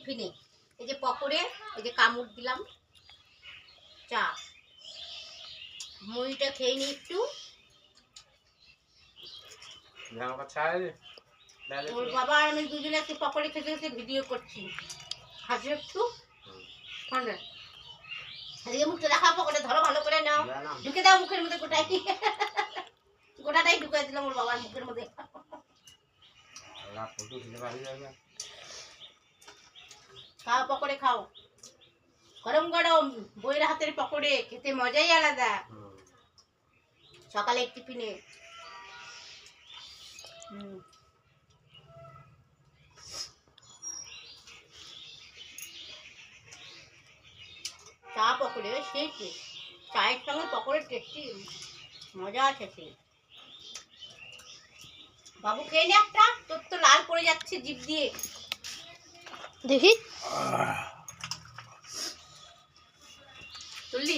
টিফিনে এই যে পকোড়ে, এই যে কামড় দিলাম, চা, মুড়িটা খেয়ে নি একটু। ওর বাবা আর আমি দুজনে একটু পকোড়ে খেতে খেতে ভিডিও করছি। হাসি একটু ঠান্ডা এদিকে মুখটা দেখা, পকোড়ে ধরো ভালো করে নাও, ঢুকে দাও মুখের মধ্যে গোটাই। গোটাটাই ঢুকে দিলাম ওর বাবার মুখের মধ্যে। খাও পকোড়ে খাও, গরম গরম বইয়ের হাতের পকোড়ে খেতে মজাই আলাদা। সকালে টিফিনে চা পকোড়ে সেই টেস্ট, চায়ের সঙ্গে পকোড়ে টেস্টি মজা আছে সেই। বাবু খেয়ে নে একটা, তোর তো লাল পড়ে যাচ্ছে জিভ দিয়ে, দেখি তুললি?